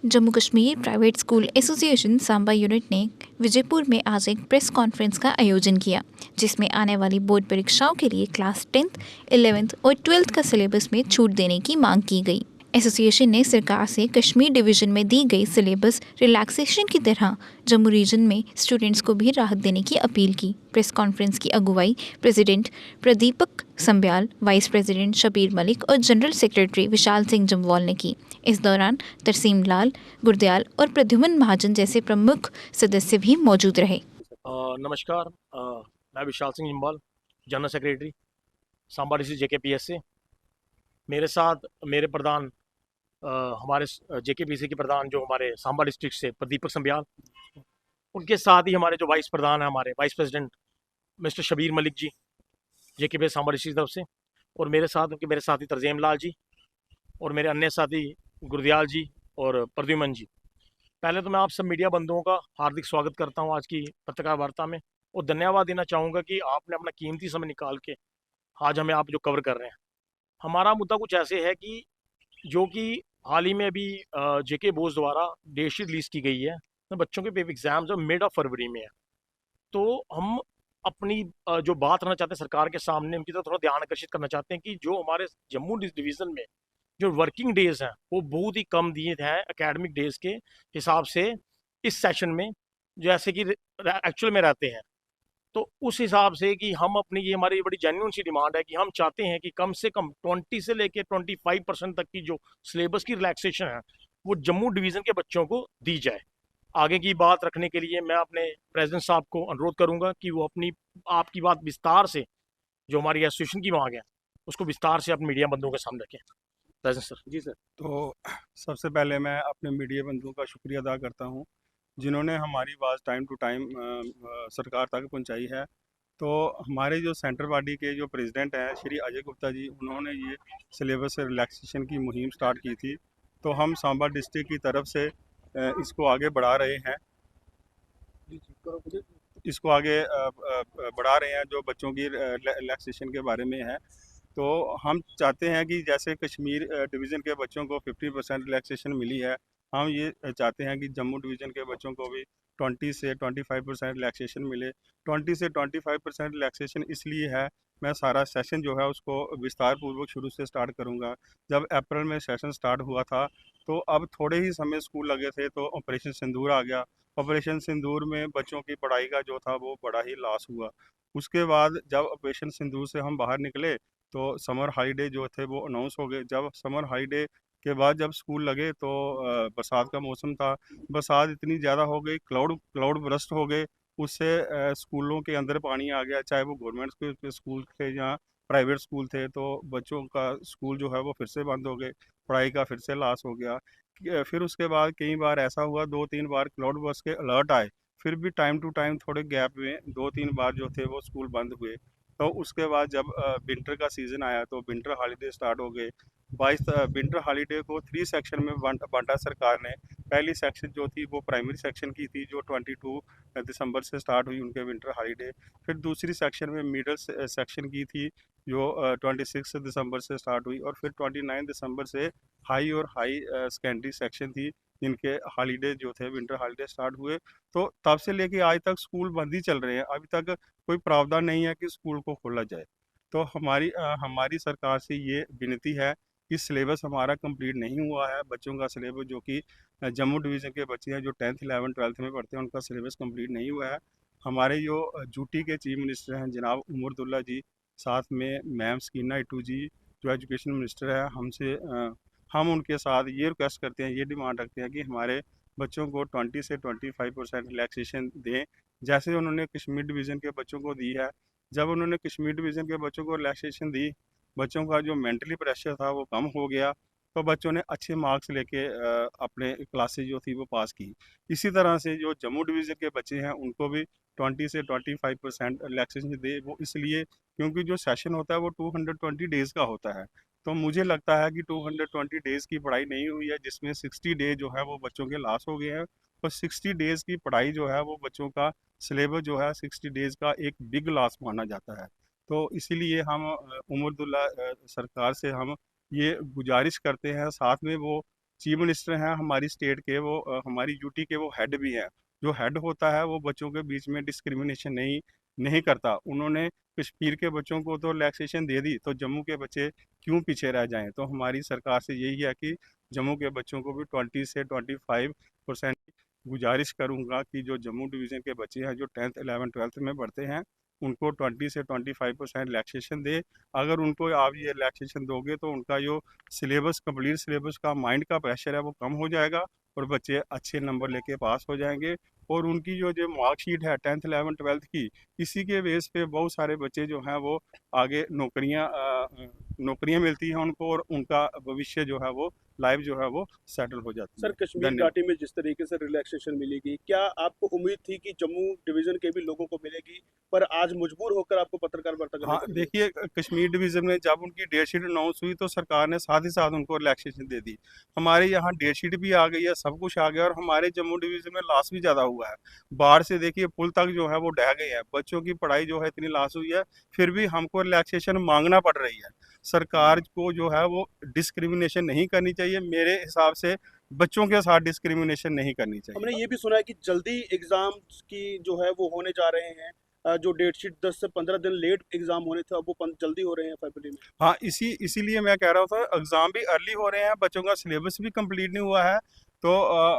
Jammu Kashmir private school association Samba unit ने विजयपुर में आज एक प्रेस कॉन्फ्रेंस का आयोजन किया, जिसमें आने वाली बोर्ड परीक्षाओं के लिए क्लास 10th, 11th और 12th का सिलेबस में छूट देने की मांग की गई। एसोसिएशन ने सरकार से कश्मीर डिवीजन में दी गई सिलेबस रिलैक्सेशन की तरह जम्मू रीजन में स्टूडेंट्स को भी राहत देने की अपील की। प्रेस कॉन्फ्रेंस की अगुवाई president Pradeepak Sambyal, vice president Shabir Malik और जनरल सेक्रेटरी विशाल सिंह जम्वाल ने की। इस दौरान तरसीम लाल गुरदयाल और प्रद्युमन महाजन जैसे प्रमुख सदस्य भी मौजूद रहे। नमस्कार। मैं Vishal Singh Jamwal, general secretary Samba district JKPS से। मेरे साथ मेरे प्रधान हमारे जेकेपीसी के प्रधान जो हमारे सांबा डिस्ट्रिक्ट से प्रदीपक संब्याल, उनके साथ ही हमारे जो वाइस प्रधान हैं, हमारे vice president mister Shabir Malik ji, JKPS Samba district की तरफ से, और मेरे साथी तरजेम लाल जी और मेरे अन्य साथी गुरदयाल जी और प्रद्युमन जी। पहले तो मैं आप सब मीडिया बंधुओं का हार्दिक स्वागत करता हूं आज की पत्रकार वार्ता में, और धन्यवाद देना चाहूँगा कि आपने अपना कीमती समय निकाल के आज हमें आप जो कवर कर रहे हैं। हमारा मुद्दा कुछ ऐसे है कि जो कि हाल ही में अभी जेके बोस द्वारा डेट शीट रिलीज की गई है, तो बच्चों के पेपर एग्जाम्स जो मिड ऑफ फरवरी में है। तो हम अपनी जो बात रखना चाहते हैं सरकार के सामने, उनकी तरफ थोड़ा ध्यान आकर्षित करना चाहते हैं कि जो हमारे जम्मू डिवीज़न में जो वर्किंग डेज हैं वो बहुत ही कम दिए हैं एकेडमिक डेज के हिसाब से इस सेशन में, जैसे कि एक्चुअल में रहते हैं। तो उस हिसाब से कि हम अपनी, ये हमारी बड़ी जेन्युइन सी डिमांड है कि हम चाहते हैं कि कम से कम 20 से लेकर 25% तक की जो सिलेबस की रिलैक्सेशन है वो जम्मू डिवीज़न के बच्चों को दी जाए। आगे की बात रखने के लिए मैं अपने प्रेसिडेंट साहब को अनुरोध करूंगा कि वो अपनी आपकी बात विस्तार से, जो हमारी एसोसिएशन की मांग है, उसको विस्तार से अपने मीडिया बंधुओं के सामने रखें। President sir. जी सर। तो सबसे पहले मैं अपने मीडिया बंधुओं का शुक्रिया अदा करता हूं, जिन्होंने हमारी आवाज़ टाइम टू टाइम सरकार तक पहुंचाई है। तो हमारे जो सेंट्रल बॉडी के जो प्रेसिडेंट हैं श्री अजय गुप्ता जी, उन्होंने ये सिलेबस रिलैक्सेशन की मुहिम स्टार्ट की थी। तो हम सांबा डिस्ट्रिक्ट की तरफ से इसको आगे बढ़ा रहे हैं इसको आगे बढ़ा रहे हैं जो बच्चों की रिलैक्सेशन के बारे में है। तो हम चाहते हैं कि जैसे कश्मीर डिवीज़न के बच्चों को 50% रिलैक्सेशन मिली है, हम ये चाहते हैं कि जम्मू डिवीज़न के बच्चों को भी 20 से 25% रिलैक्सेशन मिले। 20 से 25% रिलैक्सेशन इसलिए है, मैं सारा सेशन जो है उसको विस्तार पूर्वक शुरू से स्टार्ट करूँगा। जब अप्रैल में सेशन स्टार्ट हुआ था, तो अब थोड़े ही समय स्कूल लगे थे तो ऑपरेशन सिंदूर आ गया। ऑपरेशन सिंदूर में बच्चों की पढ़ाई का जो था वो बड़ा ही लॉस हुआ। उसके बाद जब ऑपरेशन सिंदूर से हम बाहर निकले तो समर हॉलीडे जो थे वो अनाउंस हो गए। जब समर हॉलीडे के बाद जब स्कूल लगे तो बरसात का मौसम था। बरसात इतनी ज़्यादा हो गई, क्लाउड क्लाउड बरस्ट हो गए। उससे स्कूलों के अंदर पानी आ गया, चाहे वो गवर्नमेंट के स्कूल थे या प्राइवेट स्कूल थे। तो बच्चों का स्कूल जो है वो फिर से बंद हो गए, पढ़ाई का फिर से लॉस हो गया। फिर उसके बाद कई बार ऐसा हुआ, 2-3 बार क्लाउड बरस्ट के अलर्ट आए, फिर भी टाइम टू टाइम थोड़े गैप में 2-3 बार जो थे वो स्कूल बंद हुए। तो उसके बाद जब विंटर का सीज़न आया तो विंटर हॉलीडे स्टार्ट हो गए। 22 विंटर हॉलीडे को 3 सेक्शन में बांटा सरकार ने। पहली सेक्शन जो थी वो प्राइमरी सेक्शन की थी, जो 22 दिसंबर से स्टार्ट हुई उनके विंटर हॉलीडे। फिर दूसरी सेक्शन में मिडल सेक्शन की थी, जो 26 दिसंबर से स्टार्ट हुई, और फिर 29 दिसंबर से हाई और हाई सेकेंडरी सेक्शन थी, जिनके हॉलीडे जो थे विंटर हॉलीडे स्टार्ट हुए। तो तब से लेके आज तक स्कूल बंद ही चल रहे हैं, अभी तक कोई प्रावधान नहीं है कि स्कूल को खोला जाए। तो हमारी सरकार से ये विनती है कि सिलेबस हमारा कंप्लीट नहीं हुआ है। बच्चों का सिलेबस जो कि जम्मू डिवीज़न के बच्चे हैं जो 10th 11th 12th में पढ़ते हैं, उनका सिलेबस कंप्लीट नहीं हुआ है। हमारे जो यूटी के चीफ मिनिस्टर हैं जनाब उमरदुल्ला जी, साथ में मैम सकीना इटू जी जो एजुकेशन मिनिस्टर है, हम उनके साथ ये रिक्वेस्ट करते हैं, ये डिमांड रखते हैं कि हमारे बच्चों को 20 से 25% रिलैक्सेशन दें, जैसे उन्होंने कश्मीर डिवीज़न के बच्चों को दी है। जब उन्होंने कश्मीर डिवीज़न के बच्चों को रिलैक्सेशन दी, बच्चों का जो मेंटली प्रेशर था वो कम हो गया। तो बच्चों ने अच्छे मार्क्स लेके अपने क्लासेज जो थी वो पास की। इसी तरह से जो जम्मू डिवीज़न के बच्चे हैं उनको भी 20 से 25% रिलैक्सेशन दे, वो इसलिए क्योंकि जो सेशन होता है वो 220 डेज़ का होता है। तो मुझे लगता है कि 220 डेज़ की पढ़ाई नहीं हुई है, जिसमें 60 डे जो है वो बच्चों के लॉस हो गए हैं। और 60 डेज़ की पढ़ाई जो है वो बच्चों का सिलेबस जो है 60 डेज़ का एक बिग लॉस माना जाता है। तो इसीलिए हम उमरदुल्ला सरकार से हम ये गुजारिश करते हैं, साथ में वो चीफ मिनिस्टर हैं हमारी स्टेट के, वो हमारी यूटी के वो हेड भी हैं। जो हेड होता है वो बच्चों के बीच में डिस्क्रिमिनेशन नहीं नहीं करता। उन्होंने कश्मीर के बच्चों को तो रिलैक्सेशन दे दी, तो जम्मू के बच्चे क्यों पीछे रह जाएं। तो हमारी सरकार से यही है कि जम्मू के बच्चों को भी 20 से 25% गुजारिश करूंगा कि जो जम्मू डिवीज़न के बच्चे हैं जो 10th 11th 12th में पढ़ते हैं उनको 20 से 25% रिलैक्सेशन दे। अगर उनको आप ये रिलैक्सेशन दोगे तो उनका जो सिलेबस कंप्लीट सिलेबस का माइंड का प्रेशर है वो कम हो जाएगा और बच्चे अच्छे नंबर लेके पास हो जाएंगे। और उनकी जो मार्कशीट है 10th 11th 12th की, इसी के बेस पे बहुत सारे बच्चे जो हैं वो आगे नौकरियां मिलती हैं उनको और उनका भविष्य जो है वो लाइफ जो है वो सेटल हो जाती है। सर, कश्मीर घाटी में जिस तरीके से रिलैक्सेशन मिलेगी, क्या आपको उम्मीद थी कि जम्मू डिवीजन के भी लोगों को मिलेगी, पर आज मजबूर होकर आपको पत्रकार वार्ता करनी हाँ पड़ी? देखिए, कश्मीर डिवीज़न में जब उनकी डेट शीट अनाउंस हुई तो सरकार ने साथ ही साथ उनको रिलैक्सेशन दे दी। हमारे यहाँ डेट शीट भी आ गई है, सब कुछ आ गया और हमारे जम्मू डिवीज़न में लॉस भी ज़्यादा हुआ है। बाढ़ से देखिए पुल तक जो है वो ढह गए हैं, बच्चों की पढ़ाई जो है इतनी लॉस हुई है, फिर भी हमको रिलैक्सेशन मांगना पड़ रही है। सरकार को जो है वो डिस्क्रिमिनेशन नहीं करनी चाहिए, मेरे हिसाब से बच्चों के साथ डिस्क्रिमिनेशन नहीं करनी चाहिए। हमने ये भी सुना है कि जल्दी एग्जाम की जो है वो होने जा रहे हैं। जो डेट शीट 10 से 15 दिन लेट एग्जाम होने थे, अब वो जल्दी हो रहे हैं फरवरी में। हाँ, इसीलिए मैं कह रहा था एग्ज़ाम भी अर्ली हो रहे हैं, बच्चों का सिलेबस भी कंप्लीट नहीं हुआ है। तो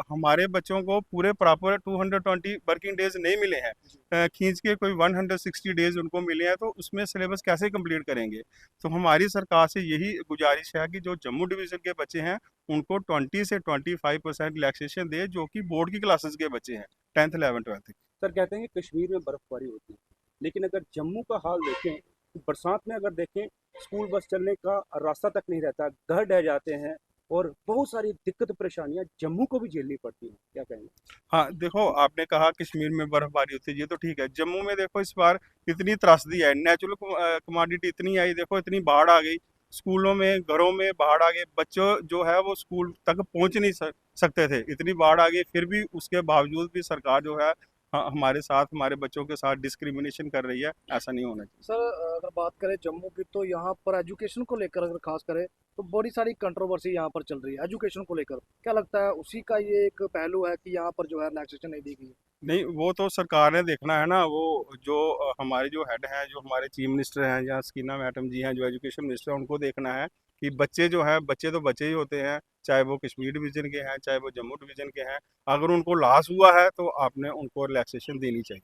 हमारे बच्चों को पूरे प्रॉपर 220 वर्किंग डेज नहीं मिले हैं, खींच के कोई 160 डेज उनको मिले हैं, तो उसमें सिलेबस कैसे कंप्लीट करेंगे। तो हमारी सरकार से यही गुजारिश है कि जो जम्मू डिवीज़न के बच्चे हैं उनको 20 से 25% रिलैक्सेशन दे, जो कि बोर्ड की क्लासेस के बच्चे हैं 10th 11th 12th। सर, कहते हैं कि कश्मीर में बर्फबारी होती है, लेकिन अगर जम्मू का हाल देखें तो बरसात में अगर देखें स्कूल बस चलने का रास्ता तक नहीं रहता, घर ढह जाते हैं और बहुत सारी दिक्कत परेशानियां जम्मू को भी झेलनी पड़ती हैं। क्या कहेंगे? हाँ देखो, आपने कहा कश्मीर में बर्फबारी होती है, ये तो ठीक है। जम्मू में देखो इस बार इतनी त्रासदी है, नेचुरल कमोडिटी इतनी आई, देखो इतनी बाढ़ आ गई, स्कूलों में घरों में बाढ़ आ गई, बच्चों जो है वो स्कूल तक पहुंच नहीं सकते थे, इतनी बाढ़ आ गई। फिर भी उसके बावजूद भी सरकार जो है हमारे साथ हमारे बच्चों के साथ डिस्क्रिमिनेशन कर रही है, ऐसा नहीं होना चाहिए। सर, अगर बात करें जम्मू की तो यहाँ पर एजुकेशन को लेकर अगर खास करें तो बड़ी सारी कंट्रोवर्सी यहाँ पर चल रही है एजुकेशन को लेकर। क्या लगता है उसी का ये एक पहलू है कि यहाँ पर जो है रिलैक्सेशन नहीं दी गई? नहीं, वो तो सरकार ने देखना है ना। वो जो हमारे जो हेड हैं, जो हमारे चीफ मिनिस्टर हैं या स्कीना मैडम जी हैं जो एजुकेशन मिनिस्टर हैं, उनको देखना है कि बच्चे जो हैं, बच्चे तो बच्चे ही होते हैं, चाहे वो कश्मीर डिवीज़न के हैं चाहे वो जम्मू डिवीज़न के हैं। अगर उनको लॉस हुआ है तो आपने उनको रिलैक्सेशन देनी चाहिए।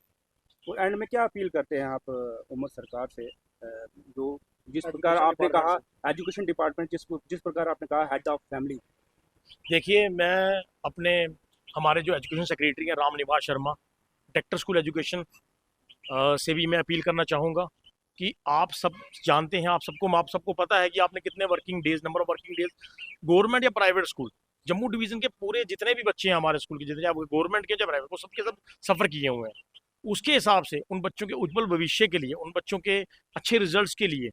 तो एंड में क्या अपील करते हैं आप उम्मत सरकार से, जो जिस प्रकार आपने कहा एजुकेशन डिपार्टमेंट, जिस प्रकार आपने कहा हेड ऑफ फैमिली? देखिए, मैं अपने हमारे जो एजुकेशन सेक्रेटरी हैं Ram Niwas Sharma, director school education से भी मैं अपील करना चाहूँगा कि आप सब जानते हैं, आप सबको पता है कि आपने कितने working days, number of working days government या प्राइवेट स्कूल, जम्मू डिवीज़न के पूरे जितने भी बच्चे हैं हमारे स्कूल के, जितने चाहे वो गवर्नमेंट के चाहे प्राइवेट, वो सबके सब सफ़र किए हुए हैं। उसके हिसाब से उन बच्चों के उज्जवल भविष्य के लिए, उन बच्चों के अच्छे रिजल्ट्स के लिए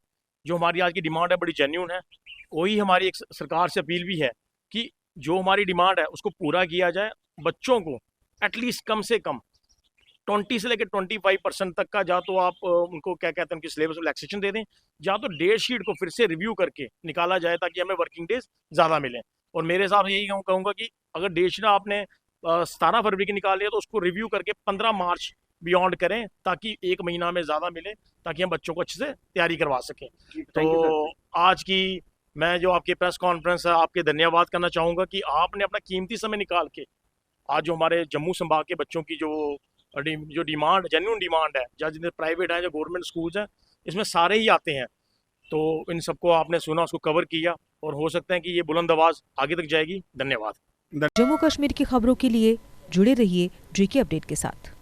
जो हमारी आज की डिमांड है बड़ी जेन्युइन है। वही हमारी एक सरकार से अपील भी है कि जो हमारी डिमांड है उसको पूरा किया जाए। बच्चों को एटलीस्ट कम से कम 20 से लेकर 25% तक का, या तो आप उनको क्या कहते हैं उनकी सिलेबस में रिलैक्सेशन दे दें, या तो डेट शीट को फिर से रिव्यू करके निकाला जाए ताकि हमें वर्किंग डेज ज़्यादा मिलें। और मेरे हिसाब से यही कहूँगा कि अगर डेट शीट आपने 17 फरवरी की निकाली है तो उसको रिव्यू करके 15 मार्च बियॉन्ड करें ताकि 1 महीना में ज़्यादा मिले, ताकि हम बच्चों को अच्छे से तैयारी करवा सकें। तो आज की मैं जो आपकी प्रेस कॉन्फ्रेंस है आपके धन्यवाद करना चाहूँगा कि आपने अपना कीमती समय निकाल के आज जो हमारे जम्मू संभाग के बच्चों की जो डिमांड, जेन्युइन डिमांड है, या जितने प्राइवेट हैं, जो गवर्नमेंट स्कूल्स हैं, इसमें सारे ही आते हैं, तो इन सबको आपने सुना, उसको कवर किया, और हो सकता है कि ये बुलंद आवाज़ आगे तक जाएगी। धन्यवाद। जम्मू कश्मीर की खबरों के लिए जुड़े रहिए JK अपडेट के साथ।